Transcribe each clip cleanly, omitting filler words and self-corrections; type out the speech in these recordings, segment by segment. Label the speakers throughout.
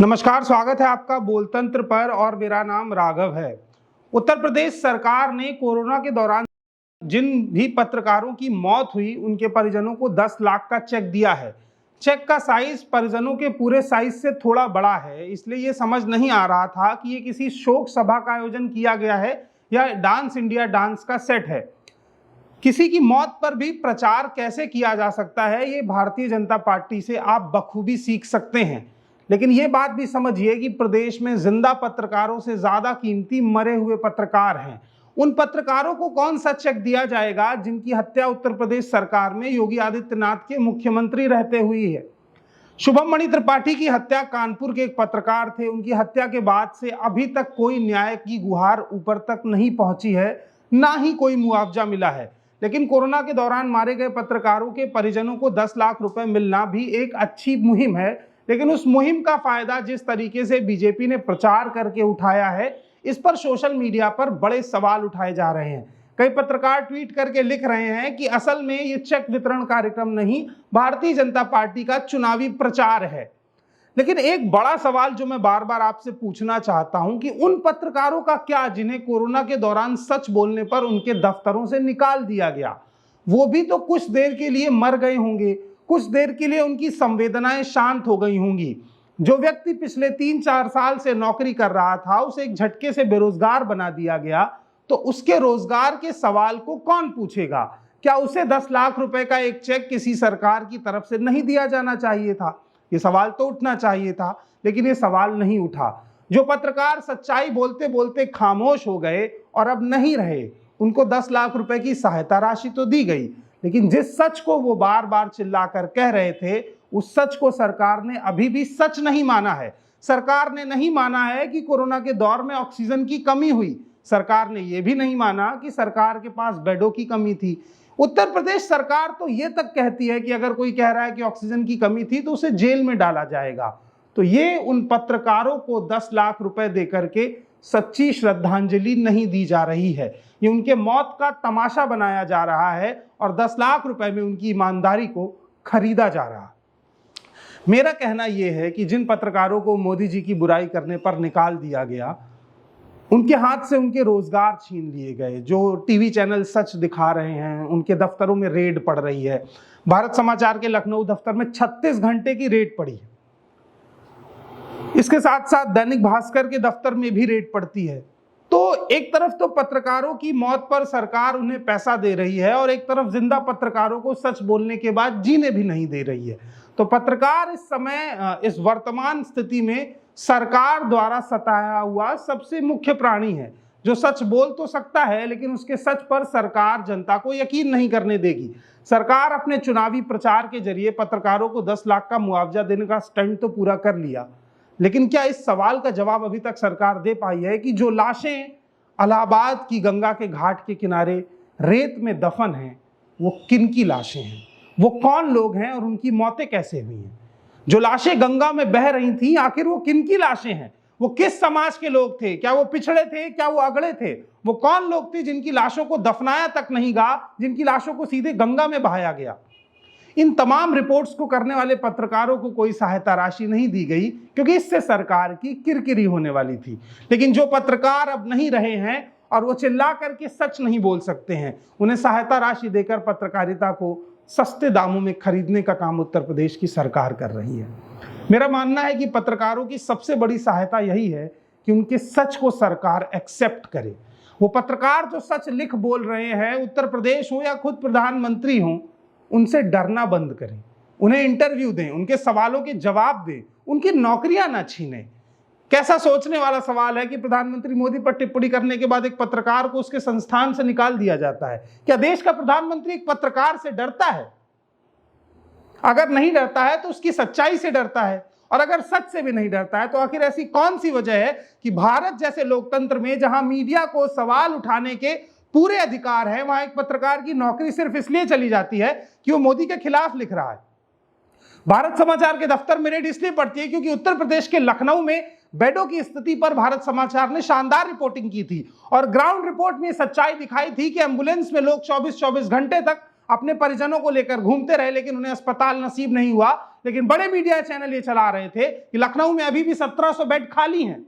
Speaker 1: नमस्कार, स्वागत है आपका बोलतंत्र पर और मेरा नाम राघव है। उत्तर प्रदेश सरकार ने कोरोना के दौरान जिन भी पत्रकारों की मौत हुई उनके परिजनों को 10 लाख का चेक दिया है। चेक का साइज परिजनों के पूरे साइज से थोड़ा बड़ा है, इसलिए ये समझ नहीं आ रहा था कि ये किसी शोक सभा का आयोजन किया गया है या डांस इंडिया डांस का सेट है। किसी की मौत पर भी प्रचार कैसे किया जा सकता है, ये भारतीय जनता पार्टी से आप बखूबी सीख सकते हैं। लेकिन ये बात भी समझिए कि प्रदेश में जिंदा पत्रकारों से ज्यादा कीमती मरे हुए पत्रकार हैं। उन पत्रकारों को कौन सा चेक दिया जाएगा जिनकी हत्या उत्तर प्रदेश सरकार में योगी आदित्यनाथ के मुख्यमंत्री रहते हुई है। शुभम मणि त्रिपाठी की हत्या कानपुर के एक पत्रकार थे। उनकी हत्या के बाद से अभी तक कोई न्याय की गुहार ऊपर तक नहीं पहुंची है, ना ही कोई मुआवजा मिला है। लेकिन कोरोना के दौरान मारे गए पत्रकारों के परिजनों को 10 लाख रुपए मिलना भी एक अच्छी मुहिम है। लेकिन उस मुहिम का फायदा जिस तरीके से बीजेपी ने प्रचार करके उठाया है, इस पर सोशल मीडिया पर बड़े सवाल उठाए जा रहे हैं। कई पत्रकार ट्वीट करके लिख रहे हैं कि असल में ये चेक वितरण कार्यक्रम नहीं, भारतीय जनता पार्टी का चुनावी प्रचार है। लेकिन एक बड़ा सवाल जो मैं बार बार आपसे पूछना चाहता हूं कि उन पत्रकारों का क्या जिन्हें कोरोना के दौरान सच बोलने पर उनके दफ्तरों से निकाल दिया गया? वो भी तो कुछ देर के लिए मर गए होंगे, कुछ देर के लिए उनकी संवेदनाएं शांत हो गई होंगी। जो व्यक्ति पिछले 3-4 साल से नौकरी कर रहा था, उसे एक झटके से बेरोजगार बना दिया गया, तो उसके रोजगार के सवाल को कौन पूछेगा? क्या उसे 10 लाख रुपए का एक चेक किसी सरकार की तरफ से नहीं दिया जाना चाहिए था? ये सवाल तो उठना चाहिए था, लेकिन ये सवाल नहीं उठा। जो पत्रकार सच्चाई बोलते बोलते खामोश हो गए और अब नहीं रहे, उनको 10 लाख रुपए की सहायता राशि तो दी गई, लेकिन जिस सच को वो बार बार चिल्लाकर कह रहे थे, उस सच को सरकार ने अभी भी सच नहीं माना है। सरकार ने नहीं माना है कि कोरोना के दौर में ऑक्सीजन की कमी हुई। सरकार ने यह भी नहीं माना कि सरकार के पास बेडों की कमी थी। उत्तर प्रदेश सरकार तो ये तक कहती है कि अगर कोई कह रहा है कि ऑक्सीजन की कमी थी तो उसे जेल में डाला जाएगा। तो ये उन पत्रकारों को 10 लाख रुपए देकर के सच्ची श्रद्धांजलि नहीं दी जा रही है। ये उनके मौत का तमाशा बनाया जा रहा है और 10 लाख रुपए में उनकी ईमानदारी को खरीदा जा रहा है। मेरा कहना यह है कि जिन पत्रकारों को मोदी जी की बुराई करने पर निकाल दिया गया, उनके हाथ से उनके रोजगार छीन लिए गए। जो टीवी चैनल सच दिखा रहे हैं, उनके दफ्तरों में रेड पड़ रही है। भारत समाचार के लखनऊ दफ्तर में 36 घंटे की रेड पड़ी है। इसके साथ साथ दैनिक भास्कर के दफ्तर में भी रेड पड़ती है। तो एक तरफ तो पत्रकारों की मौत पर सरकार उन्हें पैसा दे रही है और एक तरफ जिंदा पत्रकारों को सच बोलने के बाद जीने भी नहीं दे रही है। तो पत्रकार इस समय, इस वर्तमान स्थिति में सरकार द्वारा सताया हुआ सबसे मुख्य प्राणी है, जो सच बोल तो सकता है लेकिन उसके सच पर सरकार जनता को यकीन नहीं करने देगी। सरकार अपने चुनावी प्रचार के जरिए पत्रकारों को 10 लाख का मुआवजा देने का स्टंट तो पूरा कर लिया, लेकिन क्या इस सवाल का जवाब अभी तक सरकार दे पाई है कि जो लाशें इलाहाबाद की गंगा के घाट के किनारे रेत में दफन हैं, वो किन की लाशें हैं? वो कौन लोग हैं और उनकी मौतें कैसे हुई हैं? जो लाशें गंगा में बह रही थी, आखिर वो किन की लाशें हैं? वो किस समाज के लोग थे? क्या वो पिछड़े थे? क्या वो अगड़े थे? वो कौन लोग थे जिनकी लाशों को दफनाया तक नहीं गया, जिनकी लाशों को सीधे गंगा में बहाया गया? इन तमाम रिपोर्ट्स को करने वाले पत्रकारों को कोई सहायता राशि नहीं दी गई, क्योंकि इससे सरकार की किरकिरी होने वाली थी। लेकिन जो पत्रकार अब नहीं रहे हैं और वो चिल्ला करके सच नहीं बोल सकते हैं, उन्हें सहायता राशि देकर पत्रकारिता को सस्ते दामों में खरीदने का काम उत्तर प्रदेश की सरकार कर रही है। मेरा मानना है कि पत्रकारों की सबसे बड़ी सहायता यही है कि उनके सच को सरकार एक्सेप्ट करे। वो पत्रकार जो सच लिख बोल रहे हैं, उत्तर प्रदेश हो या खुद प्रधानमंत्री हो, उनसे डरना बंद करें। उन्हें इंटरव्यू दें, उनके सवालों के जवाब दें, उनकी नौकरियां ना छीनें। कैसा सोचने वाला सवाल है कि प्रधानमंत्री मोदी पर टिप्पणी करने के बाद एक पत्रकार को उसके संस्थान से निकाल दिया जाता है। क्या देश का प्रधानमंत्री एक पत्रकार से डरता है? अगर नहीं डरता है तो उसकी सच्चाई से डरता है, और अगर सच से भी नहीं डरता है तो आखिर ऐसी कौन सी वजह है कि भारत जैसे लोकतंत्र में, जहां मीडिया को सवाल उठाने के पूरे अधिकार है, वहां एक पत्रकार की नौकरी सिर्फ इसलिए चली जाती है कि वो मोदी के खिलाफ लिख रहा है? भारत समाचार के दफ्तर में रेड इसलिए पड़ती है क्योंकि उत्तर प्रदेश के लखनऊ में बेडों की स्थिति पर भारत समाचार ने शानदार रिपोर्टिंग की थी और ग्राउंड रिपोर्ट में सच्चाई दिखाई थी कि एम्बुलेंस में लोग 24-24 घंटे तक अपने परिजनों को लेकर घूमते रहे, लेकिन उन्हें अस्पताल नसीब नहीं हुआ, लेकिन बड़े मीडिया चैनल ये चला रहे थे कि लखनऊ में अभी भी 1700 बेड खाली हैं।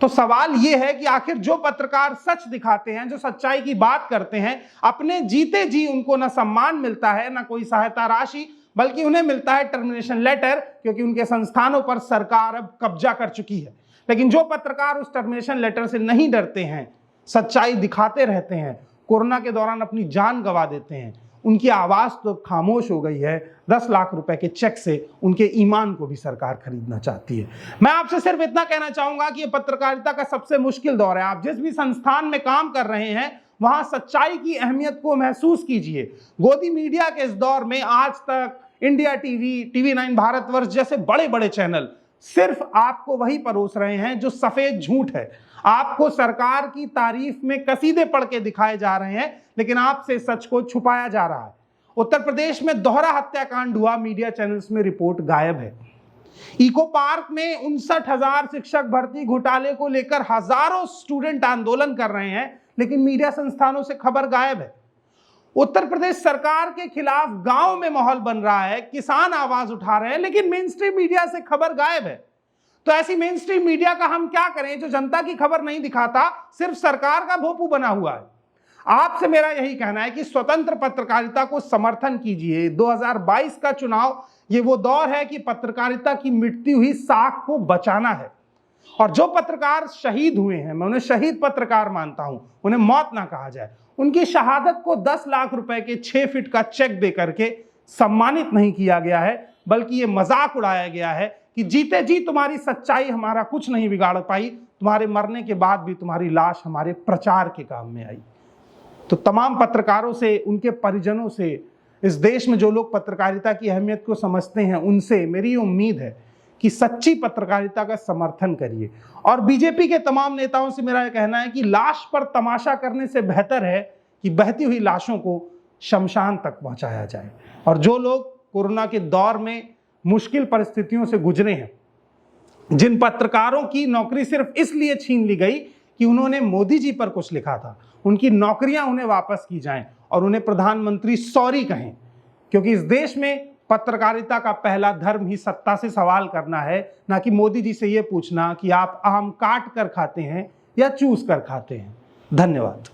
Speaker 1: तो सवाल ये है कि आखिर जो पत्रकार सच दिखाते हैं, जो सच्चाई की बात करते हैं, अपने जीते जी उनको ना सम्मान मिलता है, ना कोई सहायता राशि, बल्कि उन्हें मिलता है टर्मिनेशन लेटर, क्योंकि उनके संस्थानों पर सरकार अब कब्जा कर चुकी है। लेकिन जो पत्रकार उस टर्मिनेशन लेटर से नहीं डरते हैं, सच्चाई दिखाते रहते हैं, कोरोना के दौरान अपनी जान गंवा देते हैं, उनकी आवाज तो खामोश हो गई है। 10 लाख रुपए के चेक से उनके ईमान को भी सरकार खरीदना चाहती है। मैं आपसे सिर्फ इतना कहना चाहूंगा कि ये पत्रकारिता का सबसे मुश्किल दौर है। आप जिस भी संस्थान में काम कर रहे हैं, वहां सच्चाई की अहमियत को महसूस कीजिए। गोदी मीडिया के इस दौर में आज तक इंडिया टीवी, TV9, भारतवर्ष जैसे बड़े बड़े चैनल सिर्फ आपको वही परोस रहे हैं जो सफेद झूठ है। आपको सरकार की तारीफ में कसीदे पढ़ के दिखाए जा रहे हैं, लेकिन आपसे सच को छुपाया जा रहा है। उत्तर प्रदेश में दोहरा हत्याकांड हुआ, मीडिया चैनल्स में रिपोर्ट गायब है। इको पार्क में 59,000 शिक्षक भर्ती घोटाले को लेकर हजारों स्टूडेंट आंदोलन कर रहे हैं, लेकिन मीडिया संस्थानों से खबर गायब है। उत्तर प्रदेश सरकार के खिलाफ गांव में माहौल बन रहा है, किसान आवाज उठा रहे हैं, लेकिन मेन स्ट्रीम मीडिया से खबर गायब है। तो ऐसी मेन स्ट्रीम मीडिया का हम क्या करें जो जनता की खबर नहीं दिखाता, सिर्फ सरकार का भोपू बना हुआ है। आपसे मेरा यही कहना है कि स्वतंत्र पत्रकारिता को समर्थन कीजिए। 2022 का चुनाव ये वो दौर है कि पत्रकारिता की मिटती हुई साख को बचाना है। और जो पत्रकार शहीद हुए हैं, मैं उन्हें शहीद पत्रकार मानता हूं, उन्हें मौत ना कहा जाए। उनकी शहादत को 10 लाख रुपए के 6 फीट का चेक दे करके सम्मानित नहीं किया गया है, बल्कि ये मजाक उड़ाया गया है कि जीते जी तुम्हारी सच्चाई हमारा कुछ नहीं बिगाड़ पाई, तुम्हारे मरने के बाद भी तुम्हारी लाश हमारे प्रचार के काम में आई। तो तमाम पत्रकारों से, उनके परिजनों से, इस देश में जो लोग पत्रकारिता की अहमियत को समझते हैं, उनसे मेरी उम्मीद है कि सच्ची पत्रकारिता का समर्थन करिए। और बीजेपी के तमाम नेताओं से मेरा यह कहना है कि लाश पर तमाशा करने से बेहतर है कि बहती हुई लाशों को शमशान तक पहुंचाया जाए। और जो लोग कोरोना के दौर में मुश्किल परिस्थितियों से गुजरे हैं, जिन पत्रकारों की नौकरी सिर्फ इसलिए छीन ली गई कि उन्होंने मोदी जी पर कुछ लिखा था, उनकी नौकरियां उन्हें वापस की जाएं और उन्हें प्रधानमंत्री सॉरी कहें, क्योंकि इस देश में पत्रकारिता का पहला धर्म ही सत्ता से सवाल करना है, ना कि मोदी जी से यह पूछना कि आप आम काट कर खाते हैं या चूस कर खाते हैं। धन्यवाद।